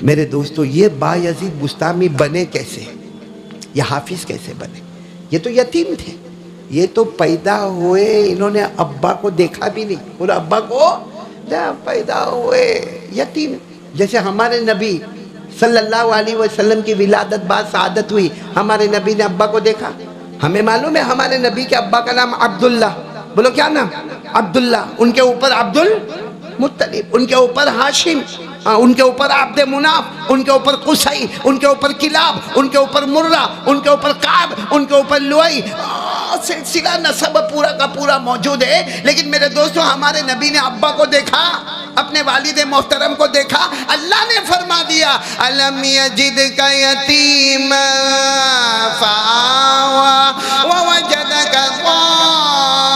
میرے دوستو یہ بایزید بستامی بنے کیسے؟ یہ حافظ کیسے بنے؟ یہ تو یتیم تھے، یہ تو پیدا ہوئے انہوں نے ابا کو دیکھا بھی نہیں، بولو ابا کو پیدا ہوئے یتیم. جیسے ہمارے نبی صلی اللہ علیہ وسلم کی ولادت بعد سعادت ہوئی، ہمارے نبی نے ابا کو دیکھا؟ ہمیں معلوم ہے ہمارے نبی کے ابا کا نام عبداللہ، بولو کیا نام؟ عبداللہ. ان کے اوپر عبد المطلب، ان کے اوپر ہاشم، ان کے اوپر عبد مناف، ان کے اوپر قصی، ان کے اوپر کلاب، ان کے اوپر مرہ، ان کے اوپر کعب، ان کے اوپر لؤی. سلسلہ نسب پورا کا پورا موجود ہے. لیکن میرے دوستو ہمارے نبی نے ابا کو دیکھا، اپنے والد محترم کو دیکھا. اللہ نے فرما دیا الم یجدک یتیما فآوی ووجدک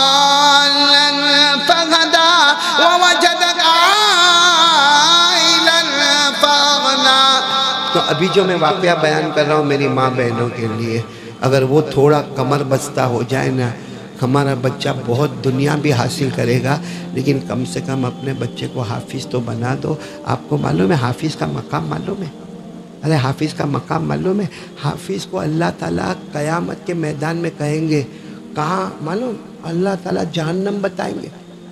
ضالا فہدی ووجدک عائلا فاغنی. تو ابھی جو میں واقعہ بیان کر رہا ہوں میری ماں بہنوں کے لیے، اگر وہ تھوڑا کمر بستہ ہو جائے نا، ہمارا بچہ بہت دنیا بھی حاصل کرے گا، لیکن کم سے کم اپنے بچے کو حافظ تو بنا دو. آپ کو معلوم ہے حافظ کا مقام معلوم ہے؟ ارے حافظ کا مقام معلوم ہے؟ حافظ کو اللہ تعالیٰ قیامت کے میدان میں کہیں گے، کہاں معلوم؟ اللہ تعالیٰ جہنم بتائیں گے.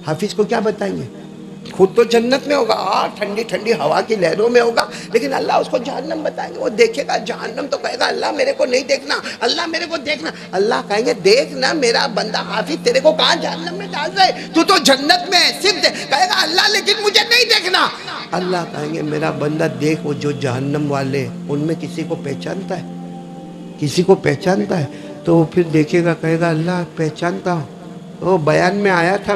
حافظ کو کیا بتائیں گے؟ خود تو جنت میں ہوگا، ٹھنڈی ٹھنڈی ہوا کی لہروں میں ہوگا، لیکن اللہ اس کو جہنم بتائیں گے. وہ دیکھے گا جہنم تو کہے گا اللہ میرے کو نہیں دیکھنا، اللہ میرے کو دیکھنا. اللہ کہیں گے دیکھنا میرا بندہ حافظ تیرے کو کہاں جہنم میں ڈال رہے، تو تو جنت میں ہے صرف. کہے گا اللہ لیکن مجھے نہیں دیکھنا. اللہ کہیں گے میرا بندہ دیکھ، وہ جو جہنم والے ان میں کسی کو پہچانتا ہے؟ کسی کو پہچانتا ہے؟ تو وہ پھر دیکھے گا کہے گا اللہ پہچانتا ہوں، وہ بیان میں آیا تھا،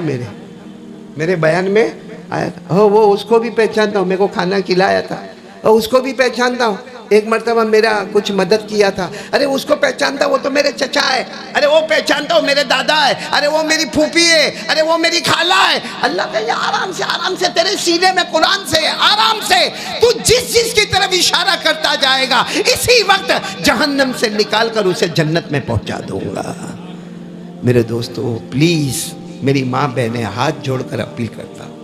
میرے بیان میں آیا تھا، وہ اس کو بھی پہچانتا ہوں، میرے کو کھانا کھلایا تھا، اور اس کو بھی پہچانتا ہوں، ایک مرتبہ میرا کچھ مدد کیا تھا، ارے اس کو پہچانتا، وہ تو میرے چچا ہے، ارے وہ پہچانتا ہوں میرے دادا ہے، ارے وہ میری پھوپھی ہے، ارے وہ میری خالہ ہے. اللہ کہے آرام سے تیرے سینے میں قرآن سے آرام سے تو جس کی طرف اشارہ کرتا جائے گا اسی وقت جہنم سے نکال کر اسے جنت میں پہنچا دوں گا. میرے دوستو پلیز میری ماں بہنیں ہاتھ جوڑ کر اپیل کرتا ہوں،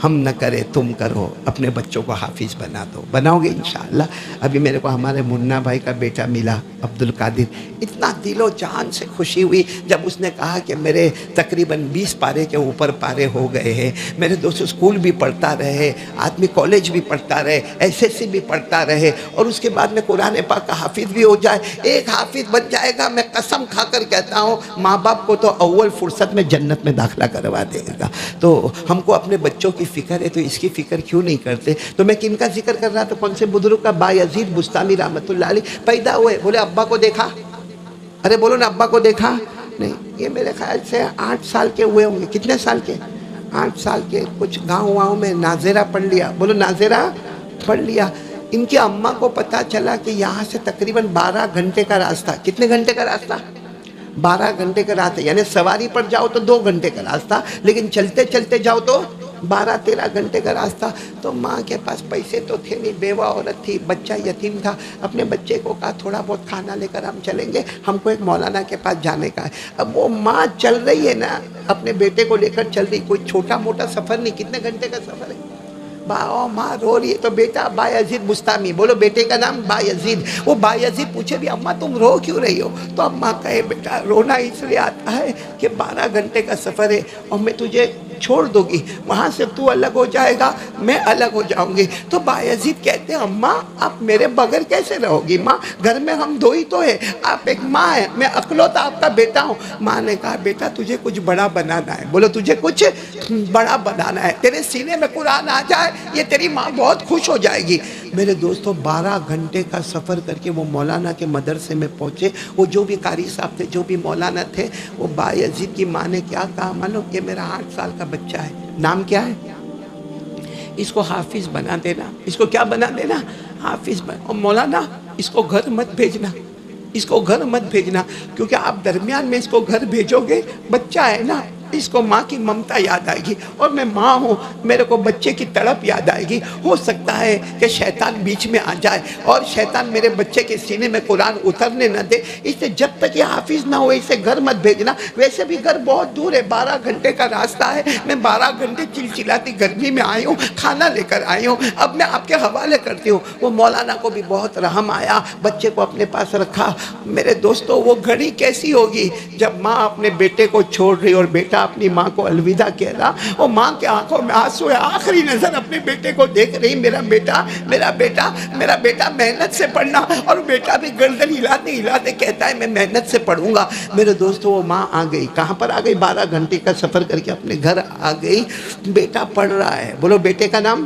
ہم نہ کرے تم کرو، اپنے بچوں کو حافظ بنا دو. بناؤ گے انشاءاللہ. ابھی میرے کو ہمارے منا بھائی کا بیٹا ملا عبد القادر، اتنا دل و جان سے خوشی ہوئی جب اس نے کہا کہ میرے تقریباً 20 پارے کے اوپر پارے ہو گئے ہیں. میرے دوست اسکول بھی پڑھتا رہے، آدمی کالج بھی پڑھتا رہے، SSC بھی پڑھتا رہے، اور اس کے بعد میں قرآن پاک کا حافظ بھی ہو جائے. ایک حافظ بن جائے گا، میں قسم کھا کر کہتا ہوں ماں باپ کو تو اول فرصت میں جنت میں داخلہ کروا دے گا. تو ہم کو اپنے بچوں کی فکر ہے تو اس کی فکر کیوں نہیں کرتے؟ تو میں کن کا ذکر کر رہا تھا؟ کون سے بزرگ کا؟ بایزید بستامی رحمت اللہ علیہ. پیدا ہوئے، بولے ابا کو دیکھا؟ ارے بولو نا ابا کو دیکھا؟ نہیں. یہ میرے خیال سے 8 سال کے ہوئے ہوں گے. کتنے سال کے؟ 8 سال کے. کچھ گاؤں میں ناظرہ پڑھ لیا، بولو ناظرہ پڑھ لیا. ان کی اماں کو پتا چلا کہ یہاں سے تقریباً 12 گھنٹے کا راستہ. کتنے گھنٹے کا راستہ؟ 12 گھنٹے کا راستہ، یعنی سواری پر جاؤ تو 2 گھنٹے کا راستہ، لیکن چلتے چلتے جاؤ تو 12-13 گھنٹے کا راستہ. تو ماں کے پاس پیسے تو تھے نہیں، بیوہ عورت تھی، بچہ یتیم تھا. اپنے بچے کو کہا تھوڑا بہت کھانا لے کر ہم چلیں گے، ہم کو ایک مولانا کے پاس جانے کا ہے. اب وہ ماں چل رہی ہے نا، اپنے بیٹے کو لے کر چل رہی، کوئی چھوٹا موٹا سفر نہیں. کتنے گھنٹے کا سفر ہے؟ ماں رو رہی ہے. تو بیٹا بایزید بستامی، بولو بیٹے کا نام بایزید. وہ بایزید پوچھے بھی اماں تم رو کیوں رہی ہو؟ تو اماں کہے بیٹا رونا اس لیے آتا ہے کہ 12 گھنٹے کا سفر ہے اور میں تجھے چھوڑ دوں گی، وہاں سے تو الگ ہو جائے گا، میں الگ ہو جاؤں گی. تو بایزید کہتے ہیں اماں آپ میرے بغیر کیسے رہو گی؟ ماں گھر میں ہم 2 ہی تو ہیں، آپ ایک ماں ہے، میں اکلوتا آپ کا بیٹا ہوں. ماں نے کہا بیٹا تجھے کچھ بڑا بنانا ہے. بولو تجھے کچھ بڑا بنانا ہے، تیرے سینے میں قرآن آ جائے یہ تیری ماں بہت خوش ہو جائے گی. میرے دوستو 12 گھنٹے کا سفر کر کے وہ مولانا کے مدرسے میں پہنچے. وہ جو بھی قاری صاحب تھے، جو بھی مولانا تھے، وہ بایزید کی ماں نے کیا کہا معلوم؟ کہ میرا 8 سال کا بچہ ہے، نام کیا ہے؟ اس کو حافظ بنا دینا. اس کو کیا بنا دینا؟ حافظ بنا. اور مولانا اس کو گھر مت بھیجنا، اس کو گھر مت بھیجنا، کیونکہ آپ درمیان میں اس کو گھر بھیجو گے، بچہ ہے نا، اس کو ماں کی ممتا یاد آئے گی، اور میں ماں ہوں، میرے کو بچے کی تڑپ یاد آئے گی۔ ہو سکتا ہے کہ شیطان بیچ میں آ جائے اور شیطان میرے بچے کے سینے میں قرآن اترنے نہ دے، اس سے جب تک یہ حافظ نہ ہوئے اسے گھر مت بھیجنا۔ ویسے بھی گھر بہت دور ہے، 12 گھنٹے کا راستہ ہے، میں 12 گھنٹے چلچلاتی گرمی میں آئی ہوں، کھانا لے کر آئی ہوں، اب میں آپ کے حوالے کرتی ہوں۔ وہ مولانا کو بھی بہت رحم آیا، بچے کو اپنے پاس رکھا۔ میرے دوستو، وہ گھڑی کیسی ہوگی جب ماں اپنے بیٹے کو چھوڑ رہی اور بیٹا اپنی ماں کو الوداع کہہ رہا، وہ ماں کے آنکھوں میں آنسو ہے، آخری نظر اپنے بیٹے کو دیکھ رہی، میرا بیٹا میرا بیٹا میرا بیٹا محنت سے پڑھنا، اور بیٹا بھی گردن ہلاتے ہلاتے کہتا ہے میں محنت سے پڑھوں گا۔ میرے دوستو، وہ ماں آ گئی، کہاں پر آ گئی؟ 12 گھنٹے کا سفر کر کے اپنے گھر آ گئی۔ بیٹا پڑھ رہا ہے، بولو بیٹے کا نام؟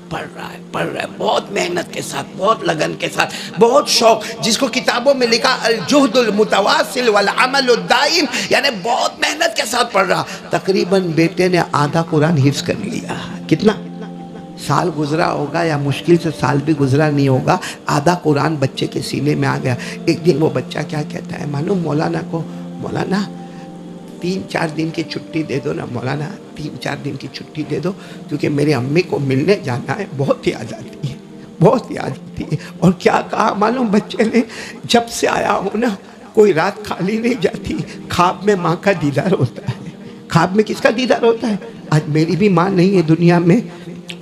پڑھ رہا ہے بہت محنت کے ساتھ، بہت لگن کے ساتھ، بہت شوق، جس کو کتابوں میں لکھا الجہد المتواصل والعمل الدائم، یعنی بہت محنت کے ساتھ پڑھ رہا۔ تقریباً بیٹے نے آدھا قرآن حفظ کر لیا۔ کتنا سال گزرا ہوگا، یا مشکل سے سال بھی گزرا نہیں ہوگا، آدھا قرآن بچے کے سینے میں آ گیا۔ ایک دن وہ بچہ کیا کہتا ہے معلوم مولانا کو؟ مولانا 3-4 دن کی چھٹی دے دو نا مولانا، 3-4 دن کی چھٹی دے دو، کیونکہ میری امی کو ملنے جانا ہے، بہت یاد آتی ہے، بہت یاد آتی ہے۔ اور کیا کہا معلوم بچے نے؟ جب سے آیا ہوں نا، کوئی رات خالی نہیں جاتی، خواب میں ماں کا دیدار ہوتا ہے۔ خواب میں کس کا دیدار ہوتا ہے؟ آج میری بھی ماں نہیں ہے دنیا میں،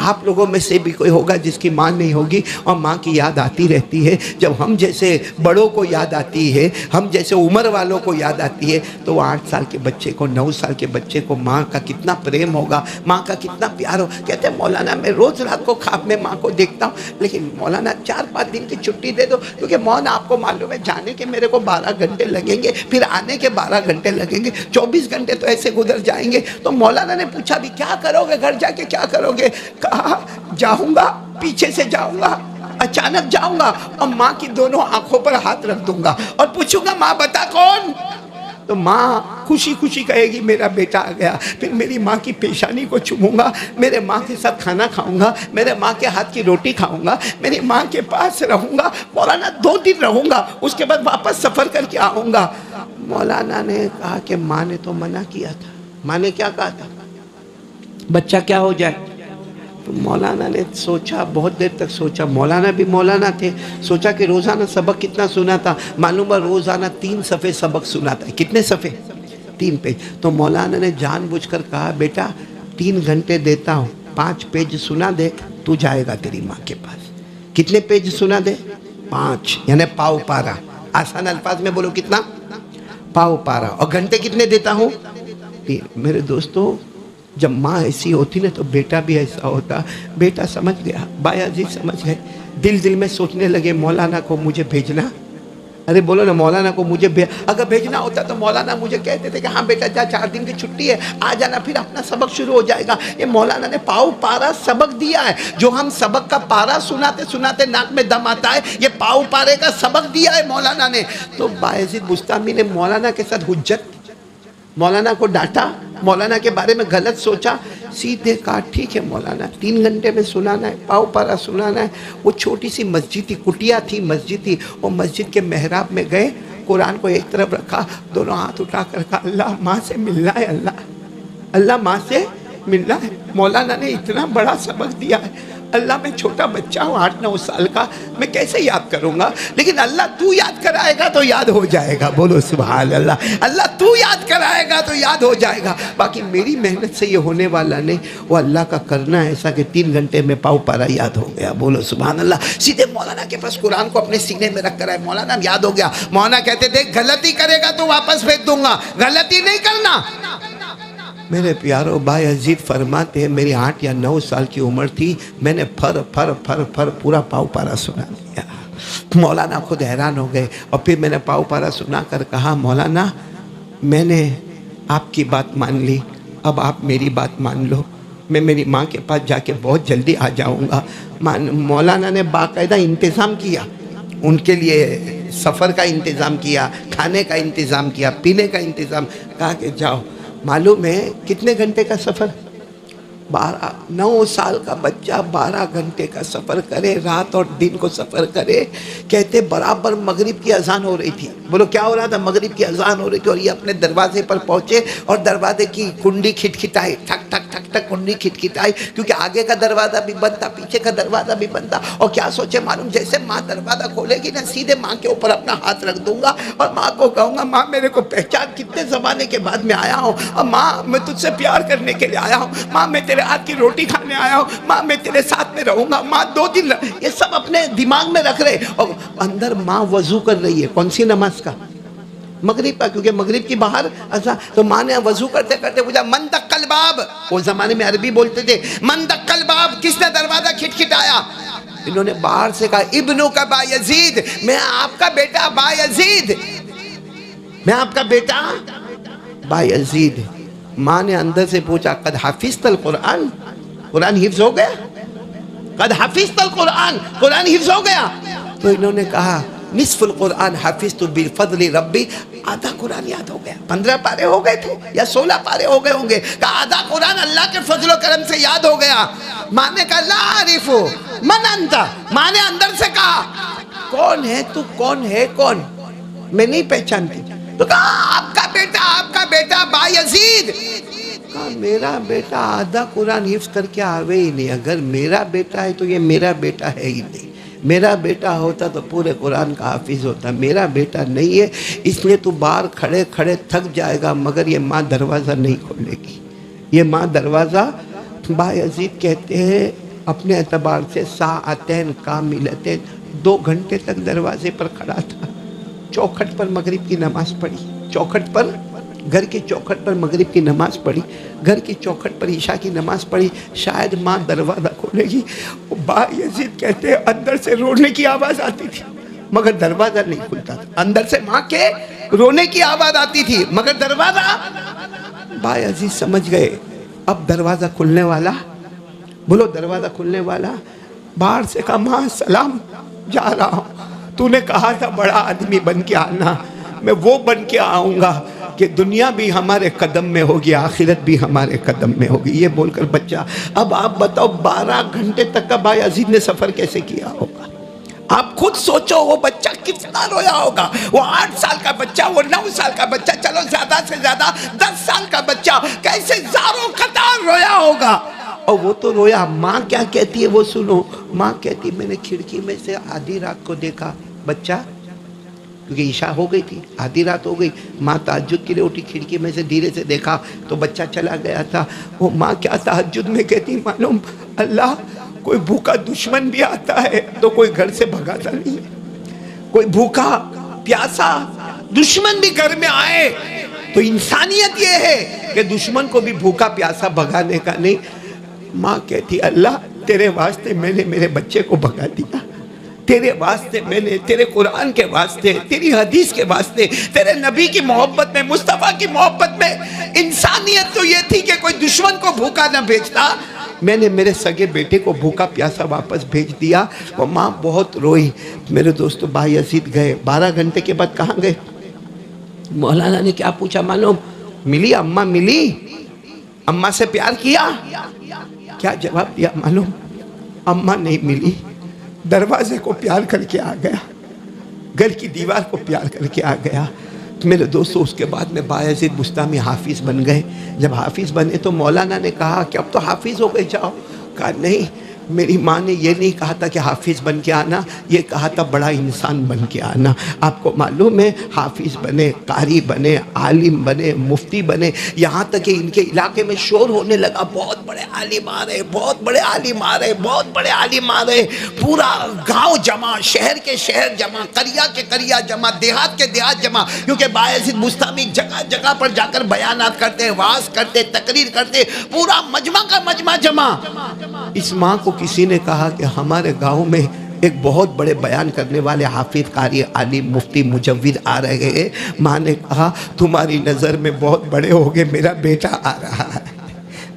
آپ لوگوں میں سے بھی کوئی ہوگا جس کی ماں نہیں ہوگی، اور ماں کی یاد آتی رہتی ہے۔ جب ہم جیسے بڑوں کو یاد آتی ہے، ہم جیسے عمر والوں کو یاد آتی ہے، تو وہ 8 سال کے بچے کو، 9 سال کے بچے کو ماں کا کتنا پریم ہوگا، ماں کا کتنا پیار ہو۔ کہتے ہیں مولانا میں روز رات کو خواب میں ماں کو دیکھتا ہوں، لیکن مولانا 4-5 دن کی چھٹی دے دو، کیونکہ مولانا آپ کو معلوم ہے جانے کے میرے کو 12 گھنٹے لگیں گے، پھر آنے کے 12 گھنٹے لگیں گے، 24 گھنٹے تو ایسے گزر جائیں گے۔ تو مولانا نے پوچھا بھی کیا کرو گے گھر جا کے، کیا کرو گے؟ کہا جاؤں گا، پیچھے سے جاؤں گا، اچانک جاؤں گا اور ماں کی دونوں آنکھوں پر ہاتھ رکھ دوں گا اور پوچھوں گا ماں بتا کون؟ تو ماں خوشی خوشی کہے گی میرا بیٹا آ گیا۔ پھر میری ماں کی پیشانی کو چوموں گا، میرے ماں کے ساتھ کھانا کھاؤں گا، میرے ماں کے ہاتھ کی روٹی کھاؤں گا، میری ماں کے پاس رہوں گا، مولانا 2 دن رہوں گا، اس کے بعد واپس سفر کر کے آؤں گا۔ مولانا نے کہا کہ ماں نے تو منع کیا تھا۔ ماں نے کیا کہا تھا؟ بچہ کیا ہو جائے؟ تو مولانا نے سوچا، بہت دیر تک سوچا، مولانا بھی مولانا تھے، سوچا کہ روزانہ سبق کتنا سنا تھا، معلوم ہے روزانہ 3 صفحے سبق سنا تھا۔ کتنے صفحے؟ 3 پیج۔ تو مولانا نے جان بوجھ کر کہا بیٹا 3 گھنٹے دیتا ہوں، 5 پیج سنا دے، تو جائے گا تیری ماں کے پاس۔ کتنے پیج سنا دے؟ 5، یعنی پاؤ پارا۔ آسان الفاظ میں بولو کتنا؟ پاؤ پارا۔ اور گھنٹے کتنے دیتا ہوں؟ 3۔ میرے دوستو، جب ماں ایسی ہوتی نا تو بیٹا بھی ایسا ہوتا۔ بیٹا سمجھ گیا، بایازید سمجھ گئے، دل میں سوچنے لگے مولانا کو مجھے بھیجنا۔ ارے بولو نا، مولانا کو مجھے اگر بھیجنا ہوتا تو مولانا مجھے کہتے تھے کہ ہاں بیٹا جا، 4 دن کی چھٹی ہے، آ جانا، پھر اپنا سبق شروع ہو جائے گا۔ یہ مولانا نے پاؤ پارا سبق دیا ہے۔ جو ہم سبق کا پارا سناتے سناتے ناک میں دم آتا ہے، یہ پاؤ پارے کا سبق دیا ہے مولانا نے۔ تو بایزید بستامی نے مولانا کے ساتھ حجت، مولانا کو ڈانٹا، مولانا کے بارے میں غلط سوچا، سیدھے کہا ٹھیک ہے مولانا 3 گھنٹے میں سنانا ہے، پاؤ پارا سنانا ہے۔ وہ چھوٹی سی مسجد تھی، کٹیا تھی، مسجد تھی، وہ مسجد کے محراب میں گئے، قرآن کو ایک طرف رکھا، دونوں ہاتھ اٹھا کر کہا اللہ ماں سے ملنا ہے، اللہ ماں سے ملنا ہے۔ مولانا نے اتنا بڑا سبق دیا ہے، اللہ میں چھوٹا بچہ ہوں 8-9 سال کا، میں کیسے یاد کروں گا؟ لیکن اللہ تو یاد کرائے گا تو یاد ہو جائے گا، بولو سبحان اللہ۔ اللہ تو یاد کرائے گا تو یاد ہو جائے گا، باقی میری محنت سے یہ ہونے والا نہیں، وہ اللہ کا کرنا ایسا کہ 3 گھنٹے میں پاؤ پارا یاد ہو گیا، بولو سبحان اللہ۔ سیدھے مولانا کے پاس قرآن کو اپنے سینے میں رکھ کر آئے، مولانا یاد ہو گیا۔ مولانا کہتے تھے غلطی کرے گا تو واپس بھیج دوں گا، غلطی نہیں کرنا۔ میرے پیارو بایزید فرماتے ہیں میری 8 یا 9 سال کی عمر تھی، میں نے پھر پورا پاؤ پارا سنا دیا۔ مولانا خود حیران ہو گئے، اور پھر میں نے پاؤ پارا سنا کر کہا مولانا میں نے آپ کی بات مان لی، اب آپ میری بات مان لو، میں میری ماں کے پاس جا کے بہت جلدی آ جاؤں گا۔ مولانا نے باقاعدہ انتظام کیا، ان کے لیے سفر کا انتظام کیا، کھانے کا انتظام کیا، پینے کا انتظام، کہا کہ جاؤ۔ معلوم ہے کتنے گھنٹے کا سفر؟ 9 سال کا بچہ 12 گھنٹے کا سفر کرے، رات اور دن کو سفر کرے. کہتے برابر مغرب کی اذان ہو رہی تھی. بولو کیا ہو رہا تھا؟ مغرب کی اذان ہو رہی تھی، اور یہ اپنے دروازے پر پہنچے اور دروازے کی کنڈی کھٹکھٹائی، ٹھک ٹھک ٹھک ٹھک کنڈی کھٹکھٹائی، کیونکہ آگے کا دروازہ بھی بند تھا، پیچھے کا دروازہ بھی بند تھا. اور کیا سوچے معلوم، جیسے ماں دروازہ کھولے گی نا، سیدھے ماں کے اوپر اپنا ہاتھ رکھ دوں گا اور ماں کو کہوں گا ماں میرے کو پہچان، کتنے زمانے کے بعد میں آیا ہوں، اور ماں میں تجھ سے پیار کرنے کے لیے آیا ہوں، ماں میں تیرے ہاتھ کی روٹی کھانے آیا ہوں، ماں میں تیرے ساتھ میں رہوں گا، ماں 2 دن یہ سب اپنے دماغ میں رکھ رہے. اور اندر ماں وضو کر رہی ہے. کون سی نماز کا؟ مغرب کا، کیونکہ مغرب کی باہر اذان. تو ماں نے وضو کرتے کرتے پوچھا من دق الباب. وہ زمانے میں عربی بولتے تھے. من دق الباب، کس نے دروازہ کھٹکھٹایا؟ انہوں نے باہر سے کہا ابنو کا با یزید، میں آپ کا بیٹا با یزید، میں آپ کا بیٹا با یزید. ماں نے اندر سے پوچھا قد حفظت القرآن، قرآن حفظ ہو گیا؟ قد حفظت القرآن، قرآن حفظ ہو گیا؟ تو انہوں نے کہا نصف القرآن حفظت بفضل ربی، آدھا قرآن یاد ہو گیا. 15 پارے ہو گئے تھے یا 16 پارے ہو گئے ہوں گے. کہا آدھا قرآن اللہ کے فضل و کرم سے یاد ہو گیا. ماں نے کہا لا عارف من انت. ماں نے اندر سے کہا کون ہے تو؟ کون ہے کون؟ میں نہیں پہچانتی. تو کہا آپ کا بیٹا با یزید. کہا میرا بیٹا آدھا قرآن حفظ کر کے آوے ہی نہیں. اگر میرا بیٹا ہے تو یہ میرا بیٹا ہے ہی نہیں. میرا بیٹا ہوتا تو پورے قرآن کا حافظ ہوتا. میرا بیٹا نہیں ہے، اس لیے تو باہر کھڑے کھڑے تھک جائے گا، مگر یہ ماں دروازہ نہیں کھولے گی. یہ ماں دروازہ، با یزید کہتے ہیں اپنے اعتبار سے ساعتین کاملتین، 2 گھنٹے تک دروازے پر کھڑا تھا. چوکھٹ پر مغرب کی نماز پڑھی، چوکھٹ پر، گھر کی چوکھٹ پر مغرب کی نماز پڑھی، گھر کی چوکھٹ پر عشاء کی نماز پڑھی. شاید ماں دروازہ کھولے گی. با یزید کہتے ہیں اندر سے رونے کی آواز آتی تھی مگر دروازہ نہیں کھلتا تھا. اندر سے ماں کے رونے کی آواز آتی تھی مگر دروازہ. با یزید سمجھ گئے اب دروازہ کھلنے والا. بولو دروازہ کھلنے والا. باہر سے کہا ماں سلام، جا رہا ہوں. تو نے کہا تھا بڑا آدمی بن کے آنا، میں وہ بن کے آؤں گا کہ دنیا بھی ہمارے قدم میں ہوگی، آخرت بھی ہمارے قدم میں ہوگی. یہ بول کر بچہ، اب آپ بتاؤ 12 گھنٹے تک کا با یزید نے سفر کیسے کیا ہوگا؟ آپ خود سوچو وہ بچہ کتنا رویا ہوگا. وہ 8 سال کا بچہ، وہ 9 سال کا بچہ، چلو زیادہ سے زیادہ 10 سال کا بچہ کیسے زاروں قطار رویا ہوگا. اور وہ تو رویا. ماں کیا کہتی ہے وہ سنو. ماں کہتی میں نے کھڑکی میں سے آدھی رات کو دیکھا بچہ، کیونکہ عشاء ہو گئی تھی، آدھی رات ہو گئی. ماں تہجد کے لیے اٹھی، کھڑکی میں سے دھیرے سے دیکھا تو بچہ چلا گیا تھا. وہ ماں کیا تہجد میں کہتی معلوم اللہ کوئی بھوکا دشمن بھی آتا ہے تو کوئی گھر سے بھگاتا نہیں ہے. کوئی بھوکا پیاسا دشمن بھی گھر میں آئے تو انسانیت یہ ہے کہ دشمن کو بھی بھوکا پیاسا بھگانے کا نہیں. ماں کہتی اللہ تیرے واسطے میں نے میرے بچے کو بھگا دیا، تیرے واسطے میں نے، تیرے قرآن کے واسطے، تیری حدیث کے واسطے، تیرے نبی کی محبت میں، مصطفیٰ کی محبت میں. انسانیت تو یہ تھی کہ کوئی دشمن کو بھوکا نہ بھیجتا. میں نے میرے سگے بیٹے کو بھوکا پیاسا واپس بھیج دیا. وہ ماں بہت روئی. میرے دوستو با یزید گئے. 12 گھنٹے کے بعد کہاں گئے؟ مولانا نے کیا پوچھا معلوم؟ ملی اماں؟ ملی اماں سے پیار کیا؟ کیا جواب دیا معلوم؟ اماں نہیں ملی. دروازے کو پیار کر کے آ گیا، گھر کی دیوار کو پیار کر کے آ گیا. میرے دوستو اس کے بعد میں با یزید بستامی حافظ بن گئے. جب حافظ بنے تو مولانا نے کہا کہ اب تو حافظ ہو گئے جاؤ. کہا نہیں، میری ماں نے یہ نہیں کہا تھا کہ حافظ بن کے آنا، یہ کہا تھا بڑا انسان بن کے آنا. آپ کو معلوم ہے حافظ بنے، قاری بنے، عالم بنے، مفتی بنے. یہاں تک کہ ان کے علاقے میں شور ہونے لگا بہت بڑے عالم آ رہے، بہت بڑے عالم آ رہے، بہت بڑے عالم آ رہے. پورا گاؤں جمع، شہر کے شہر جمع، قریہ کے قریہ جمع، دیہات کے دیہات جمع. کیونکہ با یزید بستامی جگہ جگہ پر جا کر بیانات کرتے، وعظ کرتے، تقریر کرتے، پورا مجمع کا مجمع جمع. اس ماں کو کسی نے کہا کہ ہمارے گاؤں میں ایک بہت بڑے بیان کرنے والے حافظ، قاری، عالم، مفتی، مجوید آ رہے ہیں. ماں نے کہا تمہاری نظر میں بہت بڑے ہو گئے، میرا بیٹا آ رہا ہے،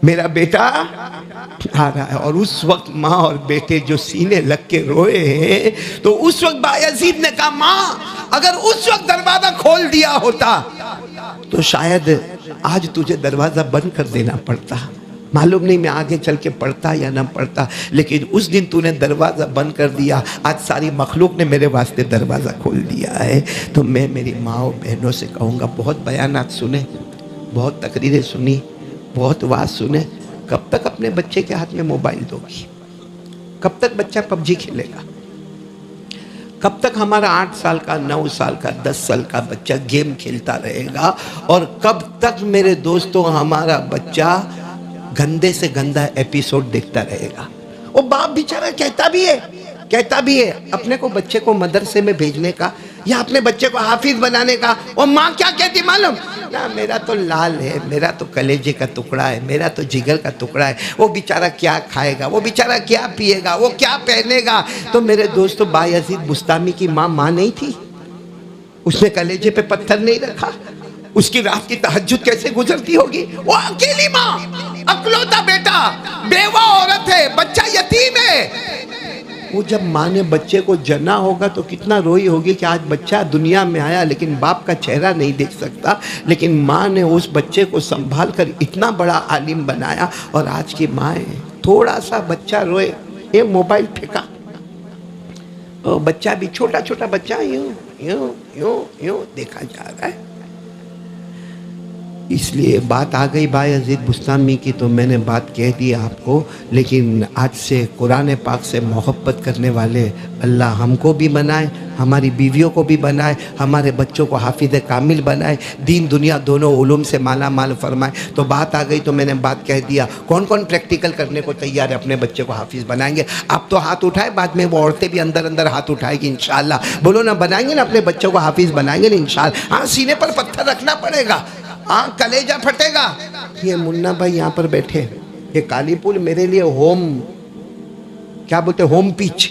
میرا بیٹا آ رہا ہے. اور اس وقت ماں اور بیٹے جو سینے لگ کے روئے ہیں، تو اس وقت با یزید نے کہا ماں اگر اس وقت دروازہ کھول دیا ہوتا تو شاید آج تجھے دروازہ بند کر دینا پڑتا. معلوم نہیں میں آگے چل کے پڑھتا یا نہ پڑھتا، لیکن اس دن تو نے دروازہ بند کر دیا، آج ساری مخلوق نے میرے واسطے دروازہ کھول دیا ہے۔ تو میں میری ماں و بہنوں سے کہوں گا، بہت بیانات سنے، بہت تقریریں سنی، بہت وعظ سنے، کب تک اپنے بچے کے ہاتھ میں موبائل دو گی؟ کب تک بچہ پب جی کھیلے گا؟ کب تک ہمارا 8 سال کا، 9 سال کا، 10 سال کا بچہ گیم کھیلتا رہے گا؟ اور کب تک میرے دوستوں ہمارا بچہ گندے سے گندہ ایپیسوڈ دیکھتا رہے گا؟ وہ باپ بیچارہ کہتا بھی ہے اپنے کو بچے کو مدرسے میں بھیجنے کا یا اپنے بچے کو حافظ بنانے کا، اور ماں کیا کہتی معلوم؟ نا میرا تو لال ہے، میرا تو کلیجے کا ٹکڑا ہے، میرا تو جگر کا ٹکڑا ہے، وہ بیچارہ کیا کھائے گا، وہ بیچارہ کیا پیے گا، وہ کیا پہنے گا؟ تو میرے دوستو، بایزید بستامی کی ماں نہیں تھی؟ اس نے کلیجے پہ پتھر نہیں رکھا؟ اس کی رات کی تہجد کیسے گزرتی ہوگی؟ وہ اکیلی ماں، اکلوتا بیٹا، بیوہ عورت ہے، بچہ یتیم ہے۔ وہ جب ماں نے بچے کو جنا ہوگا تو کتنا روئی ہوگی کہ آج بچہ دنیا میں آیا لیکن باپ کا چہرہ نہیں دیکھ سکتا، لیکن ماں نے اس بچے کو سنبھال کر اتنا بڑا عالم بنایا۔ اور آج کی مائیں تھوڑا سا بچہ روئے، یہ موبائل پھینکا، بچہ بھی چھوٹا بچہ یوں دیکھا جا رہا ہے۔ اس لیے بات آ گئی بایزید بستامی کی تو میں نے بات کہہ دی آپ کو، لیکن آج سے قرآن پاک سے محبت کرنے والے اللہ ہم کو بھی بنائے، ہماری بیویوں کو بھی بنائے، ہمارے بچوں کو حافظ کامل بنائے، دین دنیا دونوں علوم سے مالا مال فرمائے۔ تو بات آ گئی تو میں نے بات کہہ دیا، کون کون پریکٹیکل کرنے کو تیار ہے اپنے بچے کو حافظ بنائیں گے؟ آپ تو ہاتھ اٹھائے، بعد میں وہ عورتیں بھی اندر ہاتھ اٹھائے گی انشاءاللہ۔ بولو نا، بنائیں گے نا اپنے بچوں کو حافظ، بنائیں گے نا انشاءاللہ؟ ہاں، سینے پر پتھر رکھنا پڑے گا، ہاں کلیجہ پھٹے گا۔ یہ منا بھائی یہاں پر بیٹھے، یہ کالی پول میرے لیے کیا بولتے، ہوم پیچ۔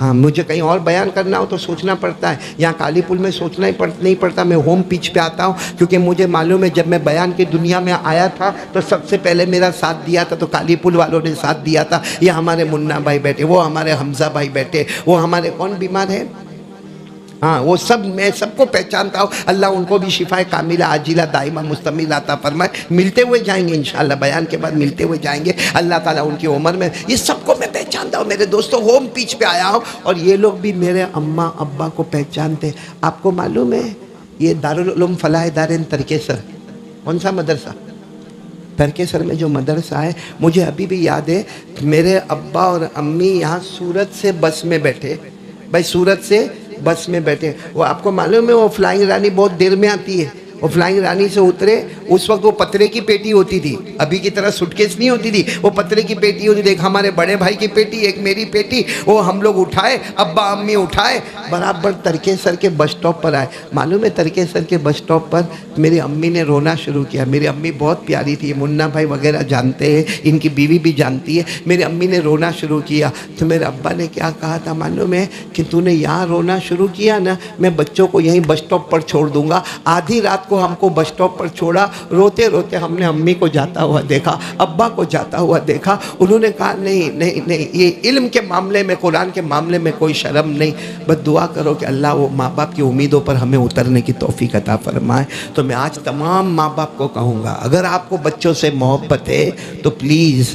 ہاں، مجھے کہیں اور بیان کرنا ہو تو سوچنا پڑتا ہے، یہاں کالی پول میں سوچنا ہی نہیں پڑتا، میں ہوم پیچ پہ آتا ہوں، کیونکہ مجھے معلوم ہے جب میں بیان کی دنیا میں آیا تھا تو سب سے پہلے میرا ساتھ دیا تھا تو کالی پول والوں نے ساتھ دیا تھا۔ یہ ہمارے منا بھائی بیٹھے، وہ ہمارے حمزہ بھائی بیٹھے، وہ ہمارے کون بیمار ہے، ہاں وہ سب، میں سب کو پہچانتا ہوں۔ اللہ ان کو بھی شفا کاملہ عاجلہ دائمہ مستمر عطا فرمائے۔ ملتے ہوئے جائیں گے انشاءاللہ، بیان کے بعد ملتے ہوئے جائیں گے، اللہ تعالیٰ ان کی عمر میں۔ یہ سب کو میں پہچانتا ہوں میرے دوستوں، ہوم پیچ پہ آیا ہوں، اور یہ لوگ بھی میرے اماں ابا کو پہچانتے۔ آپ کو معلوم ہے یہ دارالعلوم فلاح دارین ترکیسر، کون سا مدرسہ؟ ترکیسر میں جو مدرسہ ہے، مجھے ابھی بھی یاد ہے، میرے ابا اور امی یہاں سورت سے بس میں بیٹھے، بھائی سورت سے بس میں بیٹھے، وہ آپ کو معلوم ہے وہ فلائنگ رانی بہت دیر میں آتی ہے، وہ فلائنگ رانی سے اترے، اس وقت وہ پترے کی پیٹی ہوتی تھی، ابھی کی طرح سوٹ کیس نہیں ہوتی تھی، وہ پترے کی پیٹی ہوتی تھی، ایک ہمارے بڑے بھائی کی پیٹی، ایک میری پیٹی، وہ ہم لوگ اٹھائے، ابا امی اٹھائے، برابر ترکیسر کے بس سٹاپ پر آئے۔ معلوم ہے ترکیسر کے بس سٹاپ پر میری امی نے رونا شروع کیا۔ میری امی بہت پیاری تھی، منا بھائی وغیرہ جانتے ہیں، ان کی بیوی بھی جانتی ہے، میری امی نے رونا شروع کیا تو میرے ابا نے کیا کہا تھا معلوم ہے کہ تو نے یہاں رونا شروع کیا نا، میں بچوں کو یہیں بس سٹاپ پر چھوڑ دوں گا۔ آدھی رات کو ہم کو بس سٹاپ پر چھوڑا، روتے روتے ہم نے امی کو جاتا ہوا دیکھا، ابا کو جاتا ہوا دیکھا، انہوں نے کہا نہیں، یہ علم کے معاملے میں، قرآن کے معاملے میں کوئی شرم نہیں، بس دعا کرو کہ اللہ وہ ماں باپ کی امیدوں پر ہمیں اترنے کی توفیق عطا فرمائے۔ تو میں آج تمام ماں باپ کو کہوں گا، اگر آپ کو بچوں سے محبت ہے تو پلیز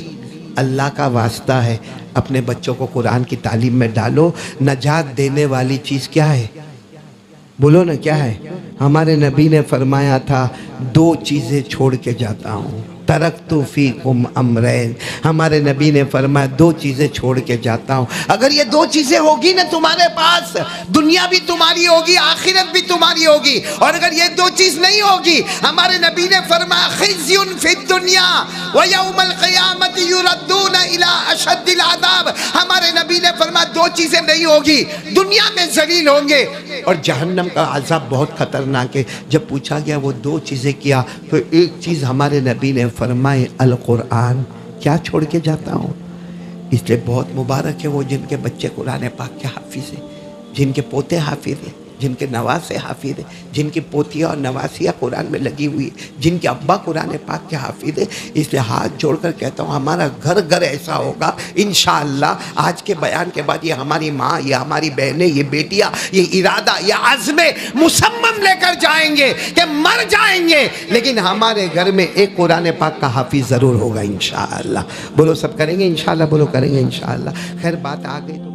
اللہ کا واسطہ ہے اپنے بچوں کو قرآن کی تعلیم میں ڈالو۔ نجات دینے والی چیز کیا ہے؟ بولو نا کیا ہے؟ ہمارے نبی نے فرمایا تھا 2 چیزیں چھوڑ کے جاتا ہوں، ترکت فیکم امرین، ہمارے نبی نے فرمایا 2 چیزیں چھوڑ کے جاتا ہوں۔ اگر یہ 2 چیزیں ہوگی نا تمہارے پاس، دنیا بھی تمہاری ہوگی، آخرت بھی تمہاری ہوگی، اور اگر یہ 2 چیز نہیں ہوگی، ہمارے نبی نے فرمایا خزی فی الدنیا ویوم القیامت یردون الی اشد العذاب، ہمارے نبی نے فرمایا 2 چیزیں نہیں ہوگی، دنیا میں ذلیل ہوں گے، اور جہنم کا عذاب بہت خطرناک ہے۔ جب پوچھا گیا وہ 2 چیزیں کیا، تو ایک چیز ہمارے نبی نے فرمائے القرآن، کیا چھوڑ کے جاتا ہوں؟ اس لیے بہت مبارک ہے وہ جن کے بچے قرآن پاک کے حافظ ہیں، جن کے پوتے حافظ ہیں۔ جن کے نواسے حافظ ہیں، جن کی پوتیاں اور نواسیاں قرآن میں لگی ہوئی ہیں، جن کے ابا قرآن پاک کے حافظ ہیں، اس لیے ہاتھ جوڑ کر کہتا ہوں ہمارا گھر گھر ایسا ہوگا انشاءاللہ۔ آج کے بیان کے بعد یہ ہماری ماں، یہ ہماری بہنیں، یہ بیٹیاں یہ ارادہ، یہ عزم مصمم لے کر جائیں گے کہ مر جائیں گے لیکن ہمارے گھر میں ایک قرآن پاک کا حافظ ضرور ہوگا انشاءاللہ۔ بولو سب کریں گے انشاءاللہ، بولو کریں گے انشاءاللہ۔ خیر بات آ گئی تو